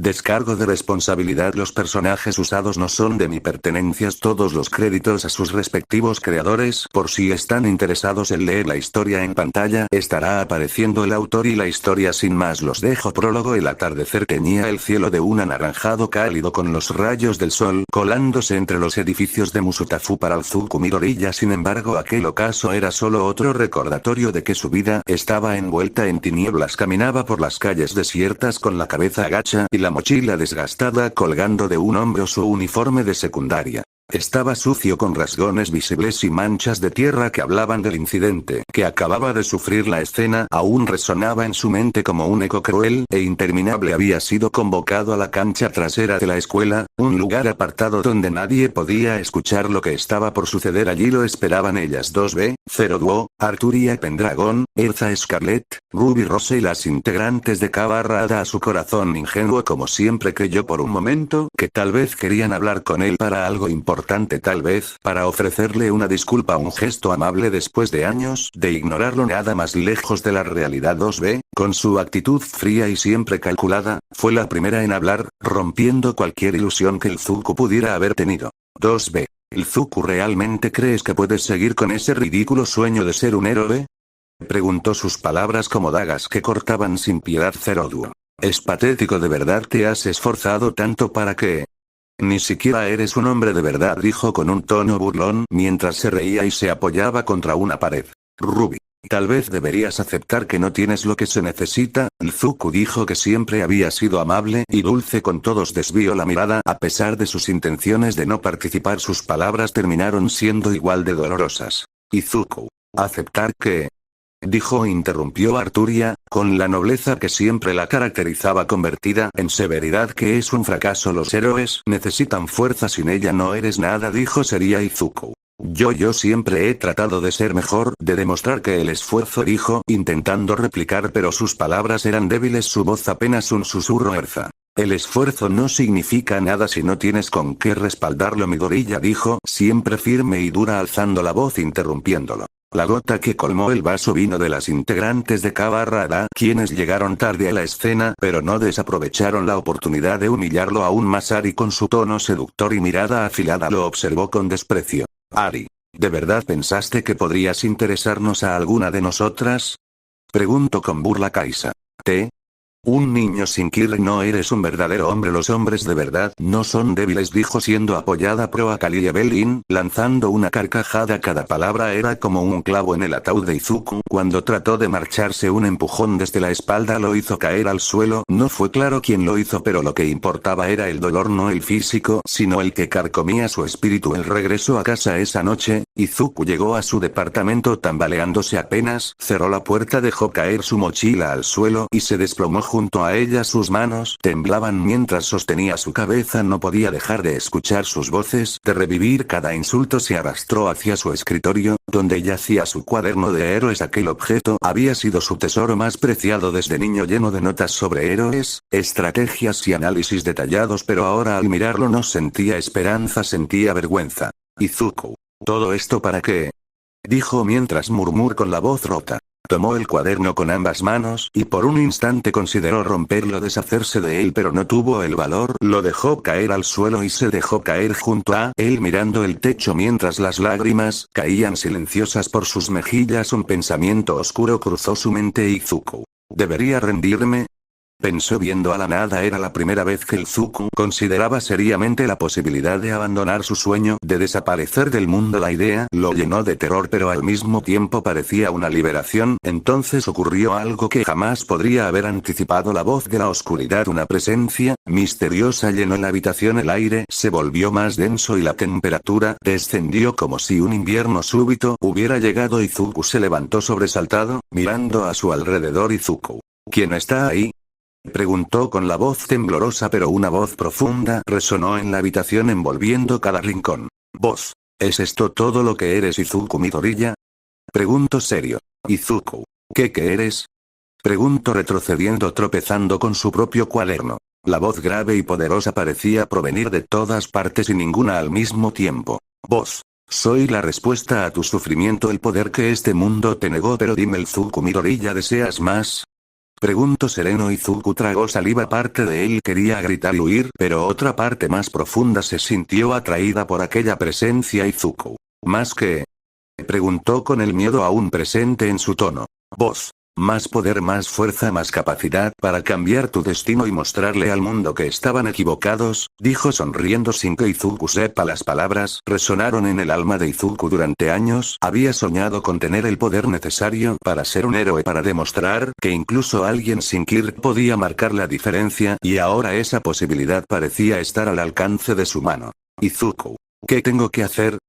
Descargo de responsabilidad. Los personajes usados no son de mi pertenencias. Todos los créditos a sus respectivos creadores. Por si están interesados en leer la historia en pantalla, estará apareciendo el autor y la historia. Sin más los dejo. Prólogo. El atardecer tenía el cielo de un anaranjado cálido con los rayos del sol colándose entre los edificios de Musutafu para Izuku Midoriya. Sin embargo, aquel ocaso era solo otro recordatorio de que su vida estaba envuelta en tinieblas. Caminaba por las calles desiertas con la cabeza agacha y la mochila desgastada colgando de un hombro. Su uniforme de secundaria estaba sucio con rasgones visibles y manchas de tierra que hablaban del incidente que acababa de sufrir. La escena aún resonaba en su mente como un eco cruel e interminable. Había sido convocado a la cancha trasera de la escuela, un lugar apartado donde nadie podía escuchar lo que estaba por suceder. Allí lo esperaban ellas dos: Zero Duo, Arturia Pendragon, Erza Scarlet, Ruby Rose y las integrantes de K-Hada. A su corazón ingenuo como siempre creyó por un momento que tal vez querían hablar con él para algo importante, tal vez para ofrecerle una disculpa, un gesto amable. Después de años de ignorarlo, nada más lejos de la realidad. 2B, con su actitud fría y siempre calculada, fue la primera en hablar, rompiendo cualquier ilusión que Izuku pudiera haber tenido. 2B. ¿Izuku, realmente crees que puedes seguir con ese ridículo sueño de ser un héroe? Preguntó, sus palabras como dagas que cortaban sin piedad. Zero Duo. Es patético, ¿de verdad te has esforzado tanto para qué? Ni siquiera eres un hombre de verdad, dijo con un tono burlón mientras se reía y se apoyaba contra una pared. Ruby. Tal vez deberías aceptar que no tienes lo que se necesita. Izuku dijo que siempre había sido amable y dulce con todos. Desvió la mirada. A pesar de sus intenciones de no participar, sus palabras terminaron siendo igual de dolorosas. Izuku. ¿Aceptar qué? Dijo, interrumpió Arturia, con la nobleza que siempre la caracterizaba convertida en severidad. Que es un fracaso. Los héroes necesitan fuerza, sin ella no eres nada, dijo seria Izuku. Yo siempre he tratado de ser mejor, de demostrar que el esfuerzo, dijo, intentando replicar, pero sus palabras eran débiles, su voz apenas un susurro. Erza. El esfuerzo no significa nada si no tienes con qué respaldarlo. Midoriya dijo, siempre firme y dura, alzando la voz, interrumpiéndolo. La gota que colmó el vaso vino de las integrantes de K-Hada, quienes llegaron tarde a la escena, pero no desaprovecharon la oportunidad de humillarlo aún más. Ari, con su tono seductor y mirada afilada, lo observó con desprecio. Ari, ¿de verdad pensaste que podrías interesarnos a alguna de nosotras? Preguntó con burla Kaisa. Un niño sin Kirri, no eres un verdadero hombre. Los hombres de verdad no son débiles, dijo siendo apoyada pro a Kalia Belin, lanzando una carcajada. Cada palabra era como un clavo en el ataúd de Izuku. Cuando trató de marcharse, un empujón desde la espalda lo hizo caer al suelo. No fue claro quién lo hizo, pero lo que importaba era el dolor, no el físico, sino el que carcomía su espíritu. El regreso a casa esa noche, Izuku llegó a su departamento tambaleándose. Apenas cerró la puerta, dejó caer su mochila al suelo y se desplomó junto a ella. Sus manos temblaban mientras sostenía su cabeza. No podía dejar de escuchar sus voces, de revivir cada insulto. Se arrastró hacia su escritorio, donde yacía su cuaderno de héroes. Aquel objeto había sido su tesoro más preciado desde niño, lleno de notas sobre héroes, estrategias y análisis detallados, pero ahora al mirarlo no sentía esperanza, sentía vergüenza. Izuku. ¿Todo esto para qué? Dijo mientras murmuró con la voz rota. Tomó el cuaderno con ambas manos y por un instante consideró romperlo, deshacerse de él, pero no tuvo el valor. Lo dejó caer al suelo y se dejó caer junto a él, mirando el techo mientras las lágrimas caían silenciosas por sus mejillas. Un pensamiento oscuro cruzó su mente. Izuku. ¿Debería rendirme? Pensó viendo a la nada. Era la primera vez que Izuku consideraba seriamente la posibilidad de abandonar su sueño, de desaparecer del mundo. La idea lo llenó de terror, pero al mismo tiempo parecía una liberación. Entonces ocurrió algo que jamás podría haber anticipado. La voz de la oscuridad, una presencia misteriosa, llenó la habitación. El aire se volvió más denso y la temperatura descendió como si un invierno súbito hubiera llegado. Izuku se levantó sobresaltado, mirando a su alrededor. Izuku. ¿Quién está ahí? Preguntó con la voz temblorosa, pero una voz profunda resonó en la habitación envolviendo cada rincón. Voz. ¿Es esto todo lo que eres, Izuku Midoriya? Preguntó serio. Izuku. ¿Qué eres? Preguntó retrocediendo, tropezando con su propio cuaderno. La voz grave y poderosa parecía provenir de todas partes y ninguna al mismo tiempo. Voz. Soy la respuesta a tu sufrimiento, el poder que este mundo te negó, pero dime, Izuku Midoriya, ¿deseas más? Preguntó sereno. Izuku tragó saliva. Parte de él quería gritar y huir, pero otra parte más profunda se sintió atraída por aquella presencia. Izuku. ¿Más qué? Preguntó con el miedo aún presente en su tono. Voz. Más poder, más fuerza, más capacidad para cambiar tu destino y mostrarle al mundo que estaban equivocados, dijo sonriendo sin que Izuku sepa. Las palabras resonaron en el alma de Izuku. Durante años había soñado con tener el poder necesario para ser un héroe, para demostrar que incluso alguien sin Kirk podía marcar la diferencia, y ahora esa posibilidad parecía estar al alcance de su mano. Izuku. ¿Qué tengo que hacer?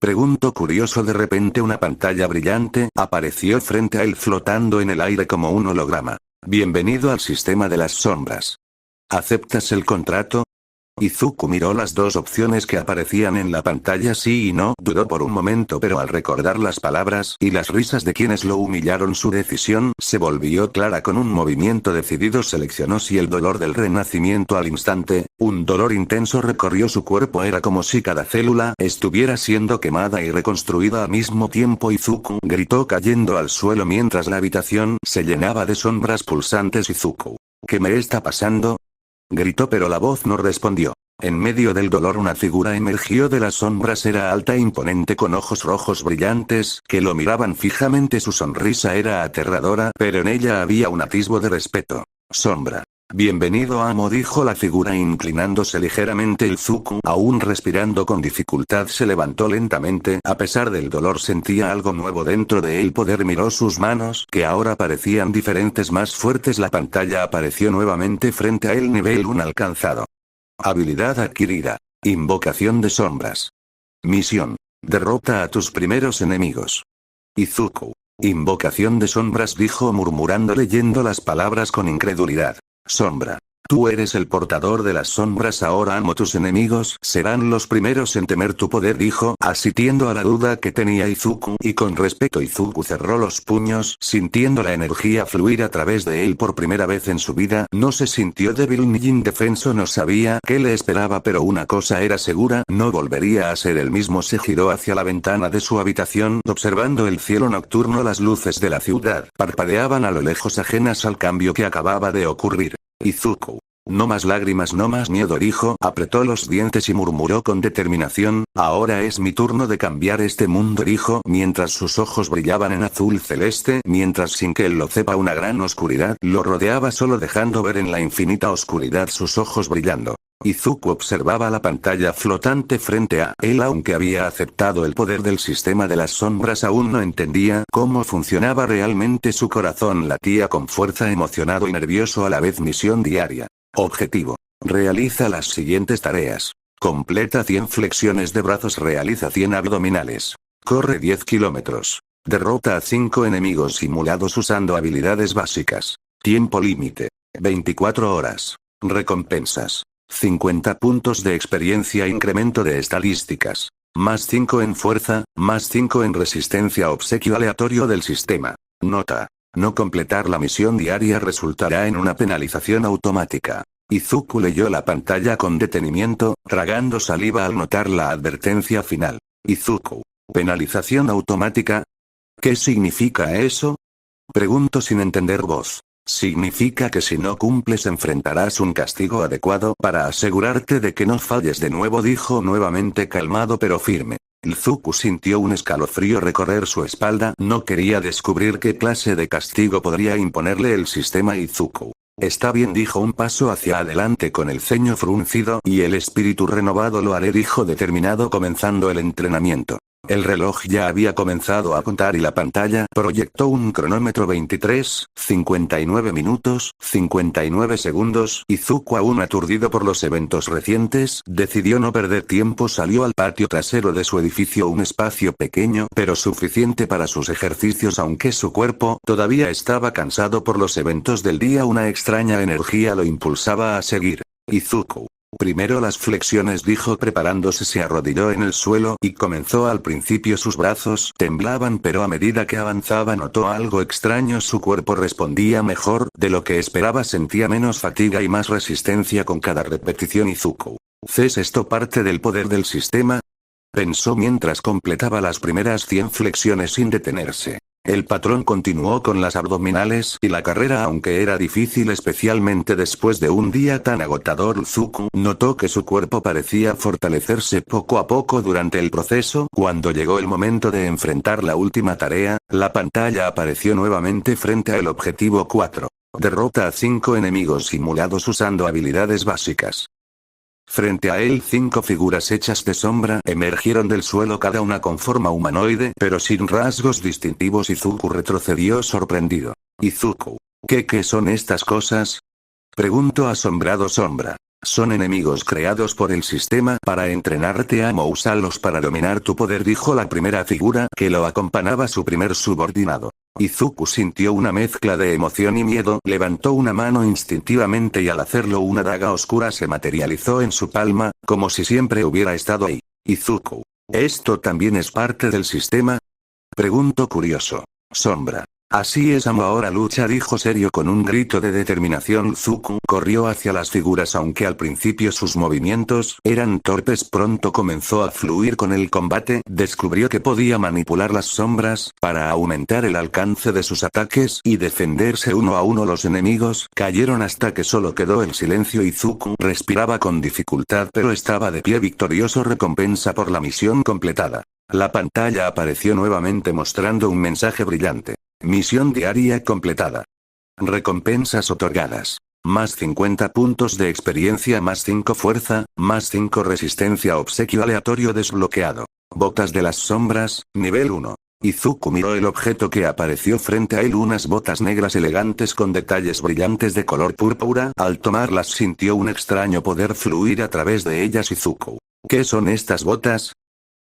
Preguntó curioso. De repente una pantalla brillante apareció frente a él flotando en el aire como un holograma. Bienvenido al sistema de las sombras. ¿Aceptas el contrato? Izuku miró las dos opciones que aparecían en la pantalla. Sí y no. Dudó por un momento, pero al recordar las palabras y las risas de quienes lo humillaron, su decisión se volvió clara. Con un movimiento decidido seleccionó sí. El dolor del renacimiento. Al instante, un dolor intenso recorrió su cuerpo. Era como si cada célula estuviera siendo quemada y reconstruida al mismo tiempo. Izuku gritó cayendo al suelo mientras la habitación se llenaba de sombras pulsantes. Izuku. ¿Qué me está pasando? Gritó, pero la voz no respondió. En medio del dolor una figura emergió de las sombras. Era alta e imponente con ojos rojos brillantes que lo miraban fijamente. Su sonrisa era aterradora, pero en ella había un atisbo de respeto. Sombra. Bienvenido, amo, dijo la figura inclinándose ligeramente. Izuku, aún respirando con dificultad, se levantó lentamente. A pesar del dolor sentía algo nuevo dentro de él. Poder. Miró sus manos, que ahora parecían diferentes, más fuertes. La pantalla apareció nuevamente frente a él. Nivel 1 alcanzado. Habilidad adquirida. Invocación de sombras. Misión. Derrota a tus primeros enemigos. Izuku. Invocación de sombras, dijo murmurando, leyendo las palabras con incredulidad. Sombra. Tú eres el portador de las sombras. Ahora, amo, tus enemigos serán los primeros en temer tu poder, dijo, asistiendo a la duda que tenía Izuku, y con respeto. Izuku cerró los puños, sintiendo la energía fluir a través de él por primera vez en su vida. No se sintió débil ni indefenso. No sabía qué le esperaba, pero una cosa era segura: no volvería a ser el mismo. Se giró hacia la ventana de su habitación, observando el cielo nocturno. Las luces de la ciudad parpadeaban a lo lejos, ajenas al cambio que acababa de ocurrir. Izuku. No más lágrimas, no más miedo, dijo, apretó los dientes y murmuró con determinación. Ahora es mi turno de cambiar este mundo, dijo, mientras sus ojos brillaban en azul celeste, mientras sin que él lo sepa una gran oscuridad lo rodeaba, solo dejando ver en la infinita oscuridad sus ojos brillando. Izuku observaba la pantalla flotante frente a él. Aunque había aceptado el poder del sistema de las sombras, aún no entendía cómo funcionaba realmente. Su corazón latía con fuerza, emocionado y nervioso a la vez. Misión diaria. Objetivo. Realiza las siguientes tareas. Completa 100 flexiones de brazos. Realiza 100 abdominales. Corre 10 kilómetros. Derrota a 5 enemigos simulados usando habilidades básicas. Tiempo límite. 24 horas. Recompensas. 50 puntos de experiencia. Incremento de estadísticas. Más 5 en fuerza, más 5 en resistencia. Obsequio aleatorio del sistema. Nota. No completar la misión diaria resultará en una penalización automática. Izuku leyó la pantalla con detenimiento, tragando saliva al notar la advertencia final. Izuku. ¿Penalización automática? ¿Qué significa eso? Preguntó sin entender. Voz. Significa que si no cumples enfrentarás un castigo adecuado para asegurarte de que no falles de nuevo, dijo nuevamente calmado pero firme. Izuku sintió un escalofrío recorrer su espalda. No quería descubrir qué clase de castigo podría imponerle el sistema. Izuku. Está bien, dijo un paso hacia adelante con el ceño fruncido. Y el espíritu renovado. Lo haré, dijo determinado, comenzando el entrenamiento. El reloj ya había comenzado a contar y la pantalla proyectó un cronómetro: 23:59 minutos, 59 segundos. Izuku, aún aturdido por los eventos recientes, decidió no perder tiempo. Salió al patio trasero de su edificio, un espacio pequeño pero suficiente para sus ejercicios. Aunque su cuerpo todavía estaba cansado por los eventos del día, una extraña energía lo impulsaba a seguir. Izuku. Primero las flexiones, dijo preparándose. Se arrodilló en el suelo y comenzó. Al principio sus brazos temblaban, pero a medida que avanzaba notó algo extraño. Su cuerpo respondía mejor de lo que esperaba. Sentía menos fatiga y más resistencia con cada repetición. Izuku. ¿Es esto parte del poder del sistema? Pensó mientras completaba las primeras 100 flexiones sin detenerse. El patrón continuó con las abdominales y la carrera, aunque era difícil especialmente después de un día tan agotador. Izuku notó que su cuerpo parecía fortalecerse poco a poco durante el proceso. Cuando llegó el momento de enfrentar la última tarea, la pantalla apareció nuevamente frente al objetivo 4. Derrota a 5 enemigos simulados usando habilidades básicas. Frente a él 5 figuras hechas de sombra emergieron del suelo, cada una con forma humanoide pero sin rasgos distintivos. Izuku retrocedió sorprendido. Izuku, ¿qué son estas cosas? Preguntó asombrado Sombra. Son enemigos creados por el sistema para entrenarte. Úsalos para dominar tu poder, dijo la primera figura que lo acompañaba, su primer subordinado. Izuku sintió una mezcla de emoción y miedo, levantó una mano instintivamente y al hacerlo una daga oscura se materializó en su palma, como si siempre hubiera estado ahí. Izuku, ¿esto también es parte del sistema? Preguntó curioso. Sombra. Así es, amo, ahora lucha, dijo serio con un grito de determinación. Izuku corrió hacia las figuras, aunque al principio sus movimientos eran torpes. Pronto comenzó a fluir con el combate, descubrió que podía manipular las sombras para aumentar el alcance de sus ataques y defenderse uno a uno. Los enemigos cayeron hasta que solo quedó el silencio. Izuku respiraba con dificultad pero estaba de pie victorioso. Recompensa por la misión completada. La pantalla apareció nuevamente mostrando un mensaje brillante. Misión diaria completada. Recompensas otorgadas. Más 50 puntos de experiencia, más 5 fuerza, más 5 resistencia. Obsequio aleatorio desbloqueado. Botas de las sombras, nivel 1. Izuku miró el objeto que apareció frente a él, unas botas negras elegantes con detalles brillantes de color púrpura. Al tomarlas sintió un extraño poder fluir a través de ellas. Izuku, ¿qué son estas botas?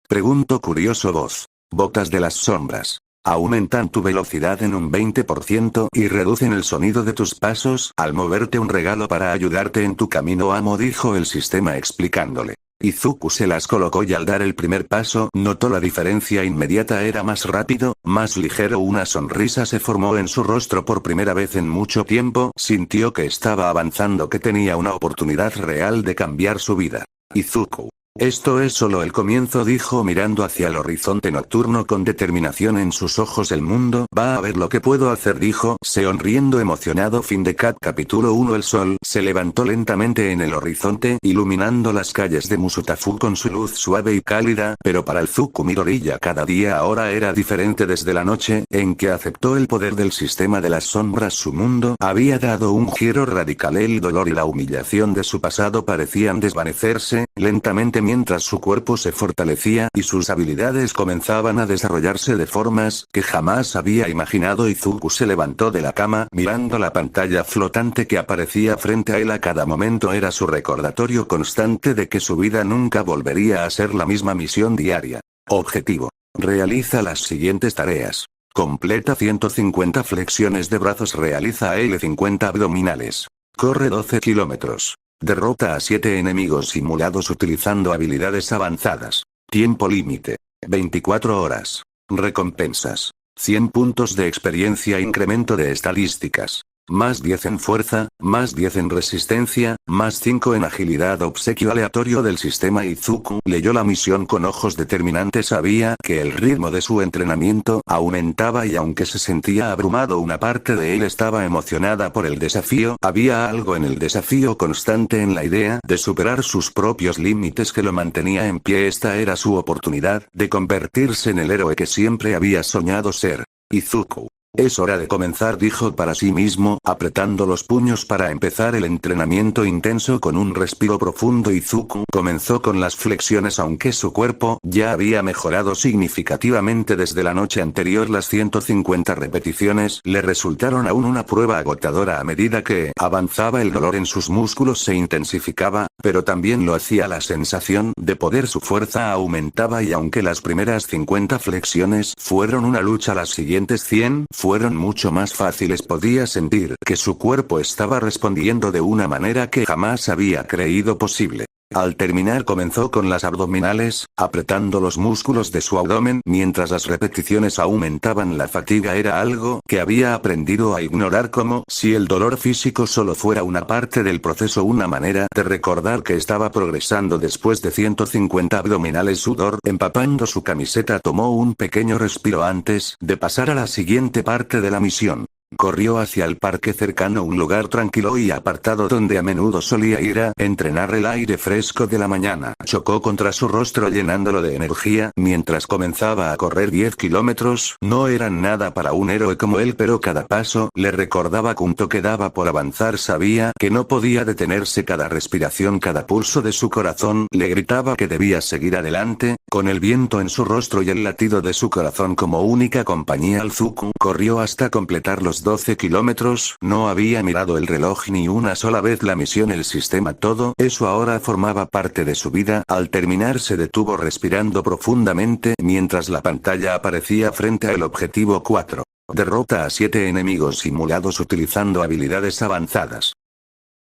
Preguntó curioso voz. Botas de las sombras. Aumentan tu velocidad en un 20% y reducen el sonido de tus pasos al moverte. Un regalo para ayudarte en tu camino, amo, dijo el sistema explicándole. Izuku se las colocó y al dar el primer paso notó la diferencia inmediata. Era más rápido, más ligero. Una sonrisa se formó en su rostro por primera vez en mucho tiempo. Sintió que estaba avanzando, que tenía una oportunidad real de cambiar su vida. Izuku. Esto es solo el comienzo, dijo mirando hacia el horizonte nocturno con determinación en sus ojos. El mundo va a ver lo que puedo hacer, dijo, sonriendo emocionado. Fin de capítulo 1. El sol se levantó lentamente en el horizonte, iluminando las calles de Musutafu con su luz suave y cálida, pero para el Izuku Midoriya cada día ahora era diferente. Desde la noche en que aceptó el poder del sistema de las sombras, su mundo había dado un giro radical. El dolor y la humillación de su pasado parecían desvanecerse lentamente mientras su cuerpo se fortalecía y sus habilidades comenzaban a desarrollarse de formas que jamás había imaginado. Izuku se levantó de la cama mirando la pantalla flotante que aparecía frente a él. A cada momento era su recordatorio constante de que su vida nunca volvería a ser la misma. Misión diaria. Objetivo. Realiza las siguientes tareas. Completa 150 flexiones de brazos. Realiza L50 abdominales. Corre 12 kilómetros. Derrota a 7 enemigos simulados utilizando habilidades avanzadas. Tiempo límite. 24 horas. Recompensas. 100 puntos de experiencia. Incremento de estadísticas. Más 10 en fuerza, más 10 en resistencia, más 5 en agilidad. Obsequio aleatorio del sistema. Izuku leyó la misión con ojos determinantes. Sabía que el ritmo de su entrenamiento aumentaba y aunque se sentía abrumado, una parte de él estaba emocionada por el desafío. Había algo en el desafío constante, en la idea de superar sus propios límites, que lo mantenía en pie. Esta era su oportunidad de convertirse en el héroe que siempre había soñado ser. Izuku. Es hora de comenzar, dijo para sí mismo, apretando los puños para empezar el entrenamiento intenso. Con un respiro profundo, Izuku comenzó con las flexiones. Aunque su cuerpo ya había mejorado significativamente desde la noche anterior, las 150 repeticiones le resultaron aún una prueba agotadora. A medida que avanzaba, el dolor en sus músculos se intensificaba, pero también lo hacía la sensación de poder. Su fuerza aumentaba y aunque las primeras 50 flexiones fueron una lucha, las siguientes 100 fueron mucho más fáciles. Podía sentir que su cuerpo estaba respondiendo de una manera que jamás había creído posible. Al terminar comenzó con las abdominales, apretando los músculos de su abdomen mientras las repeticiones aumentaban. La fatiga era algo que había aprendido a ignorar, como si el dolor físico solo fuera una parte del proceso, una manera de recordar que estaba progresando. Después de 150 abdominales, sudor empapando su camiseta, tomó un pequeño respiro antes de pasar a la siguiente parte de la misión. Corrió hacia el parque cercano, un lugar tranquilo y apartado donde a menudo solía ir a entrenar. El aire fresco de la mañana chocó contra su rostro llenándolo de energía mientras comenzaba a correr 10 kilómetros. No eran nada para un héroe como él, pero cada paso le recordaba cuánto quedaba por avanzar. Sabía que no podía detenerse. Cada respiración, cada pulso de su corazón le gritaba que debía seguir adelante, con el viento en su rostro y el latido de su corazón como única compañía. Izuku corrió hasta completar los 12 kilómetros, no había mirado el reloj ni una sola vez. La misión, el sistema, todo eso ahora formaba parte de su vida. Al terminar se detuvo respirando profundamente mientras la pantalla aparecía frente al objetivo 4. Derrota a 7 enemigos simulados utilizando habilidades avanzadas.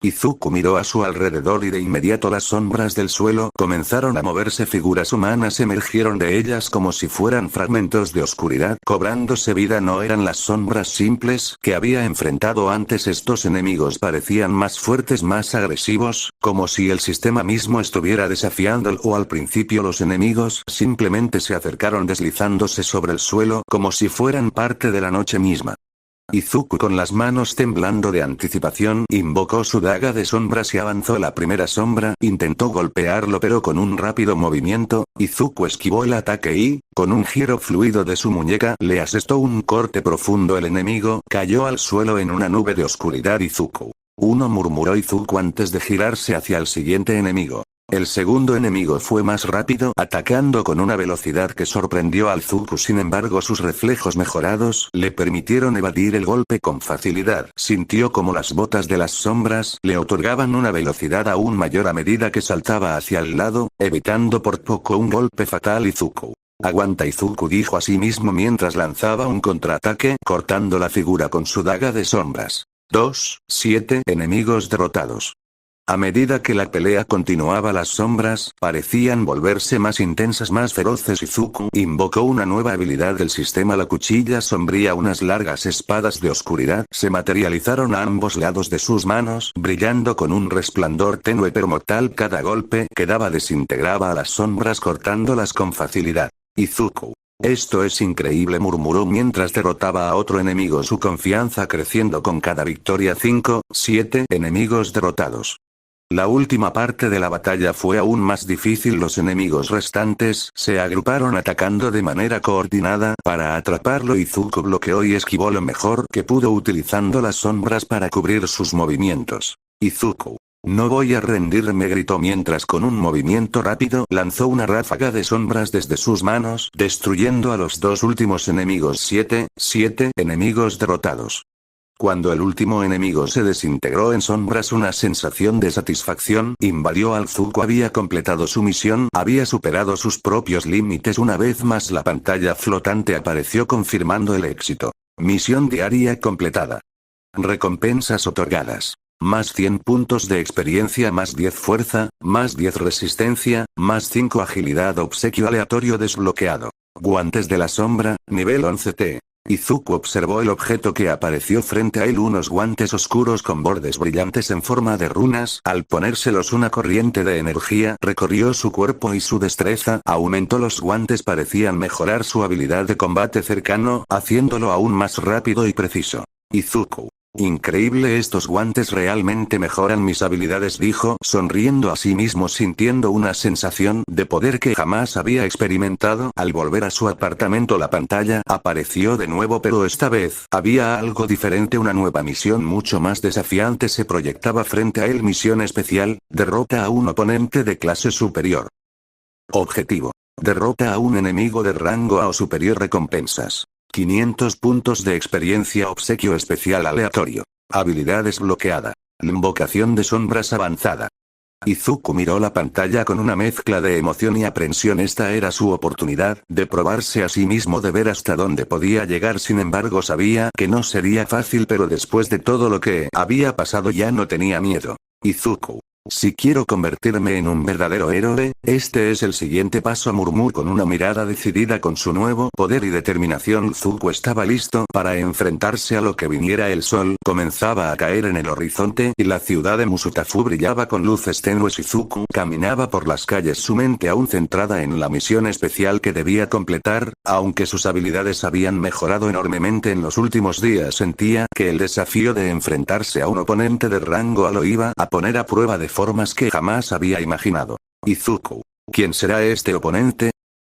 Izuku miró a su alrededor y de inmediato las sombras del suelo comenzaron a moverse. Figuras humanas emergieron de ellas como si fueran fragmentos de oscuridad, cobrándose vida. No eran las sombras simples que había enfrentado antes. Estos enemigos parecían más fuertes, más agresivos, como si el sistema mismo estuviera desafiándolo. Al principio los enemigos simplemente se acercaron deslizándose sobre el suelo como si fueran parte de la noche misma. Izuku, con las manos temblando de anticipación, invocó su daga de sombras y avanzó. La primera sombra intentó golpearlo, pero con un rápido movimiento, Izuku esquivó el ataque y, con un giro fluido de su muñeca, le asestó un corte profundo. El enemigo cayó al suelo en una nube de oscuridad. Izuku. Uno, murmuró Izuku antes de girarse hacia el siguiente enemigo. El segundo enemigo fue más rápido, atacando con una velocidad que sorprendió a Izuku. Sin embargo, sus reflejos mejorados le permitieron evadir el golpe con facilidad. Sintió como las botas de las sombras le otorgaban una velocidad aún mayor a medida que saltaba hacia el lado, evitando por poco un golpe fatal. Izuku. Aguanta, Izuku dijo a sí mismo mientras lanzaba un contraataque, cortando la figura con su daga de sombras. 7 enemigos derrotados. A medida que la pelea continuaba, las sombras parecían volverse más intensas, más feroces. Izuku invocó una nueva habilidad del sistema, la cuchilla sombría. Unas largas espadas de oscuridad se materializaron a ambos lados de sus manos, brillando con un resplandor tenue pero mortal. Cada golpe que daba desintegraba a las sombras, cortándolas con facilidad. Izuku. Esto es increíble, murmuró mientras derrotaba a otro enemigo, su confianza creciendo con cada victoria. 7 enemigos derrotados. La última parte de la batalla fue aún más difícil. Los enemigos restantes se agruparon atacando de manera coordinada para atraparlo. Izuku bloqueó y esquivó lo mejor que pudo utilizando las sombras para cubrir sus movimientos. Izuku. No voy a rendirme, gritó mientras con un movimiento rápido lanzó una ráfaga de sombras desde sus manos, destruyendo a los dos últimos enemigos. 7 enemigos derrotados. Cuando el último enemigo se desintegró en sombras, una sensación de satisfacción invadió a Izuku. Había completado su misión, había superado sus propios límites. Una vez más la pantalla flotante apareció confirmando el éxito. Misión diaria completada. Recompensas otorgadas. Más 100 puntos de experiencia, más 10 fuerza, más 10 resistencia, más 5 agilidad. Obsequio aleatorio desbloqueado. Guantes de la sombra, nivel 11T. Izuku observó el objeto que apareció frente a él, unos guantes oscuros con bordes brillantes en forma de runas. Al ponérselos, una corriente de energía recorrió su cuerpo y su destreza aumentó. Los guantes parecían mejorar su habilidad de combate cercano, haciéndolo aún más rápido y preciso. Izuku. Increíble, estos guantes realmente mejoran mis habilidades, dijo, sonriendo a sí mismo, sintiendo una sensación de poder que jamás había experimentado. Al volver a su apartamento, la pantalla apareció de nuevo, pero esta vez había algo diferente. Una nueva misión mucho más desafiante se proyectaba frente a él. Misión especial: derrota a un oponente de clase superior. Objetivo: derrota a un enemigo de rango A o superior. Recompensas: 500 puntos de experiencia. Obsequio especial aleatorio. Habilidad desbloqueada. Invocación de sombras avanzada. Izuku miró la pantalla con una mezcla de emoción y aprensión. Esta era su oportunidad de probarse a sí mismo, de ver hasta dónde podía llegar. Sin embargo, sabía que no sería fácil, pero después de todo lo que había pasado ya no tenía miedo. Izuku. Si quiero convertirme en un verdadero héroe, este es el siguiente paso, murmuró con una mirada decidida. Con su nuevo poder y determinación, Zuko estaba listo para enfrentarse a lo que viniera. El sol comenzaba a caer en el horizonte y la ciudad de Musutafu brillaba con luces tenues y Zuko caminaba por las calles, su mente aún centrada en la misión especial que debía completar. Aunque sus habilidades habían mejorado enormemente en los últimos días, sentía que el desafío de enfrentarse a un oponente de rango lo iba a poner a prueba de formas que jamás había imaginado. ¿Y Zuko? ¿Quién será este oponente?,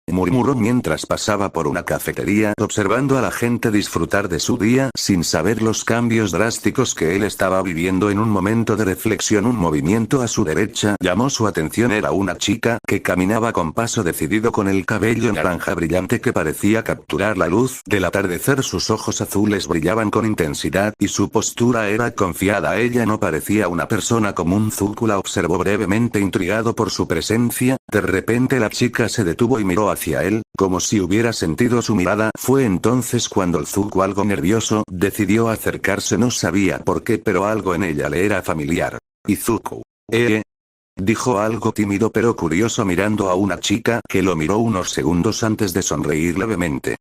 murmuró mientras pasaba por una cafetería, observando a la gente disfrutar de su día sin saber los cambios drásticos que él estaba viviendo. En un momento de reflexión, un movimiento a su derecha llamó su atención. Era una chica que caminaba con paso decidido, con el cabello naranja brillante que parecía capturar la luz del atardecer. Sus ojos azules brillaban con intensidad y su postura era confiada. Ella no parecía una persona común. Zuko la observó brevemente, intrigado por su presencia. De repente la chica se detuvo y miró hacia él, como si hubiera sentido su mirada. Fue entonces cuando el Zuko, algo nervioso, decidió acercarse. No sabía por qué, pero algo en ella le era familiar. ¿Y Zuko? Dijo algo tímido pero curioso, mirando a una chica que lo miró unos segundos antes de sonreír levemente.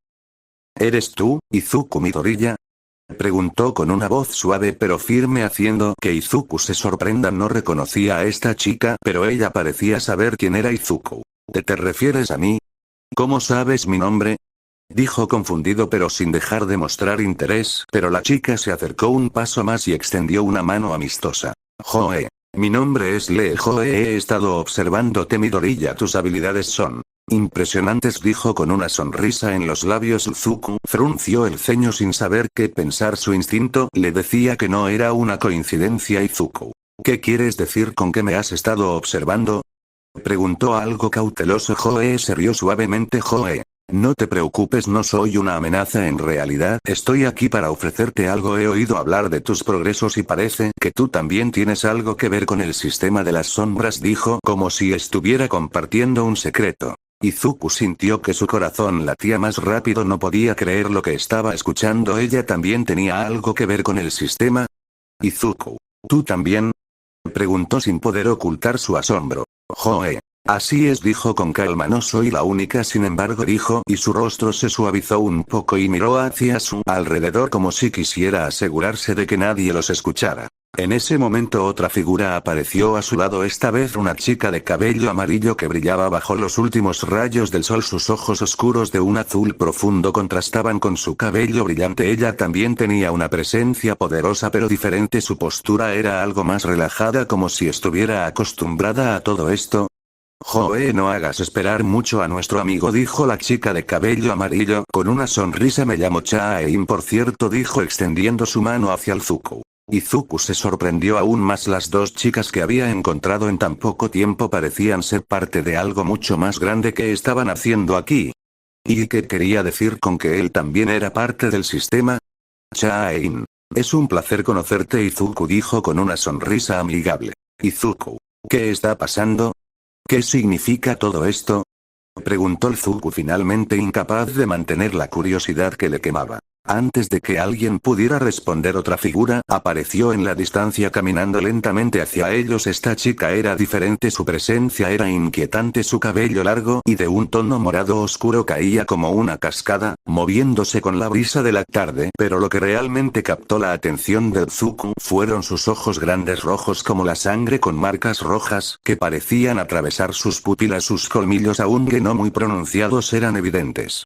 ¿Eres tú, Izuku Midoriya?, preguntó con una voz suave pero firme, haciendo que Izuku se sorprenda. No reconocía a esta chica, pero ella parecía saber quién era Izuku. ¿Te refieres a mí? ¿Cómo sabes mi nombre?, dijo confundido pero sin dejar de mostrar interés. Pero la chica se acercó un paso más y extendió una mano amistosa. Joe. Mi nombre es Lee Joe. He estado observándote, Midoriya. Tus habilidades son impresionantes, dijo con una sonrisa en los labios. Zuko frunció el ceño sin saber qué pensar. Su instinto le decía que no era una coincidencia. Izuku, ¿qué quieres decir con que me has estado observando?, preguntó algo cauteloso. Joe se rió suavemente. Joe, no te preocupes, no soy una amenaza. En realidad, estoy aquí para ofrecerte algo. He oído hablar de tus progresos y parece que tú también tienes algo que ver con el sistema de las sombras, dijo como si estuviera compartiendo un secreto. Izuku sintió que su corazón latía más rápido. No podía creer lo que estaba escuchando. ¿Ella también tenía algo que ver con el sistema? Izuku, ¿tú también?, preguntó sin poder ocultar su asombro. Joe. Así es, dijo con calma. No soy la única, sin embargo, dijo, y su rostro se suavizó un poco y miró hacia su alrededor como si quisiera asegurarse de que nadie los escuchara. En ese momento otra figura apareció a su lado, esta vez una chica de cabello amarillo que brillaba bajo los últimos rayos del sol. Sus ojos oscuros de un azul profundo contrastaban con su cabello brillante. Ella también tenía una presencia poderosa pero diferente. Su postura era algo más relajada, como si estuviera acostumbrada a todo esto. Joe, no hagas esperar mucho a nuestro amigo, dijo la chica de cabello amarillo con una sonrisa. Me llamo Chaein, por cierto, dijo extendiendo su mano hacia el Zuko. Izuku se sorprendió aún más. Las dos chicas que había encontrado en tan poco tiempo parecían ser parte de algo mucho más grande. ¿Qué estaban haciendo aquí? ¿Y qué quería decir con que él también era parte del sistema? Chaein, es un placer conocerte, Izuku dijo con una sonrisa amigable. Izuku, ¿qué está pasando? ¿Qué significa todo esto?, preguntó el Zuko, finalmente incapaz de mantener la curiosidad que le quemaba. Antes de que alguien pudiera responder, otra figura apareció en la distancia caminando lentamente hacia ellos. Esta chica era diferente, su presencia era inquietante, su cabello largo y de un tono morado oscuro caía como una cascada, moviéndose con la brisa de la tarde. Pero lo que realmente captó la atención del Zuko fueron sus ojos grandes, rojos como la sangre, con marcas rojas que parecían atravesar sus pupilas. Sus colmillos, aunque no muy pronunciados, eran evidentes.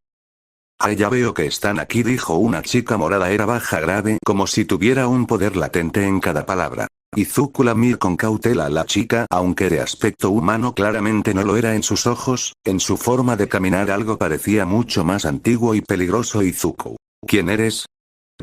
Ya veo que están aquí, dijo una chica morada. Era baja, grave, como si tuviera un poder latente en cada palabra. Izuku la miró con cautela a la chica, aunque de aspecto humano claramente no lo era. En sus ojos, en su forma de caminar, algo parecía mucho más antiguo y peligroso. Izuku, ¿quién eres?,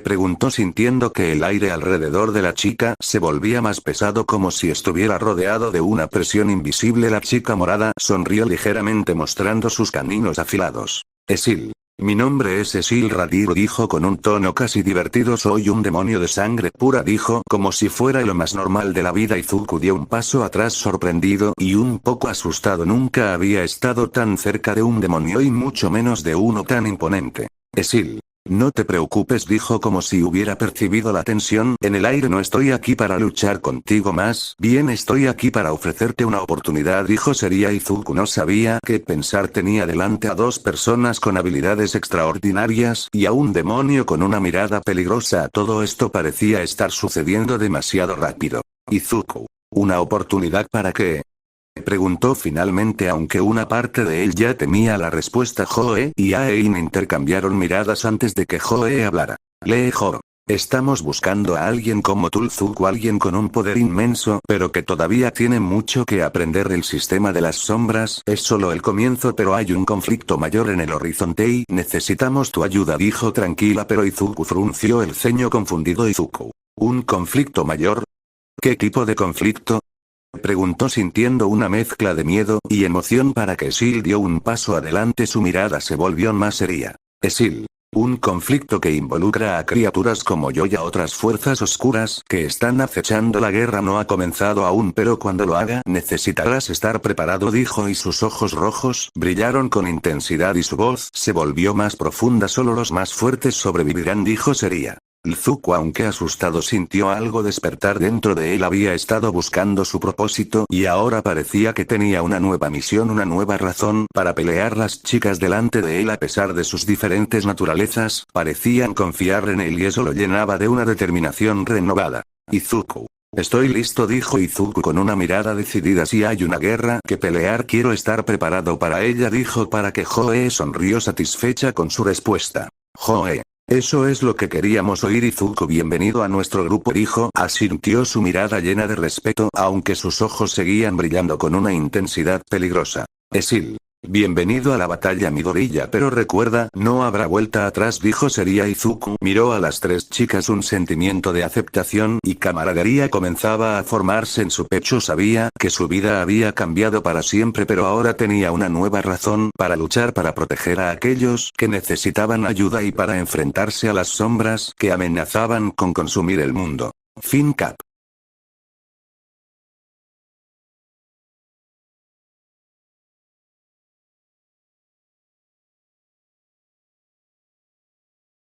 preguntó, sintiendo que el aire alrededor de la chica se volvía más pesado, como si estuviera rodeado de una presión invisible. La chica morada sonrió ligeramente, mostrando sus caninos afilados. Esil. Mi nombre es Esil Radir, dijo con un tono casi divertido. Soy un demonio de sangre pura, dijo como si fuera lo más normal de la vida. Izuku dio un paso atrás, sorprendido y un poco asustado. Nunca había estado tan cerca de un demonio y mucho menos de uno tan imponente. Esil. No te preocupes, dijo como si hubiera percibido la tensión en el aire. No estoy aquí para luchar contigo, más bien estoy aquí para ofrecerte una oportunidad, dijo seria. Izuku no sabía qué pensar. Tenía delante a dos personas con habilidades extraordinarias y a un demonio con una mirada peligrosa. Todo esto parecía estar sucediendo demasiado rápido. Izuku, ¿una oportunidad para qué?, preguntó finalmente, aunque una parte de él ya temía la respuesta. Joe y Ain intercambiaron miradas antes de que Joe hablara. Lejo. Estamos buscando a alguien como Izuku, alguien con un poder inmenso, pero que todavía tiene mucho que aprender. El sistema de las sombras es solo el comienzo, pero hay un conflicto mayor en el horizonte y necesitamos tu ayuda, dijo tranquila, pero Izuku frunció el ceño confundido. Izuku. ¿Un conflicto mayor? ¿Qué tipo de conflicto?, preguntó sintiendo una mezcla de miedo y emoción. Para que Sil dio un paso adelante, su mirada se volvió más seria. Sil. Un conflicto que involucra a criaturas como yo y a otras fuerzas oscuras que están acechando. La guerra no ha comenzado aún, pero cuando lo haga necesitarás estar preparado, dijo, y sus ojos rojos brillaron con intensidad y su voz se volvió más profunda. Solo los más fuertes sobrevivirán, dijo seria. Izuku, aunque asustado, sintió algo despertar dentro de él. Había estado buscando su propósito y ahora parecía que tenía una nueva misión, una nueva razón para pelear. Las chicas delante de él, a pesar de sus diferentes naturalezas, parecían confiar en él y eso lo llenaba de una determinación renovada. Izuku. Estoy listo, dijo Izuku con una mirada decidida. Si hay una guerra que pelear, quiero estar preparado para ella, dijo. Para que Joe sonrió satisfecha con su respuesta. Joe. Eso es lo que queríamos oír. Izuku, bienvenido a nuestro grupo, dijo. Asintió, su mirada llena de respeto, aunque sus ojos seguían brillando con una intensidad peligrosa. Sil. Bienvenido a la batalla, mi gorilla, pero recuerda, no habrá vuelta atrás, dijo seria. Izuku miró a las tres chicas. Un sentimiento de aceptación y camaradería comenzaba a formarse en su pecho. Sabía que su vida había cambiado para siempre, pero ahora tenía una nueva razón para luchar, para proteger a aquellos que necesitaban ayuda y para enfrentarse a las sombras que amenazaban con consumir el mundo. Fin cap.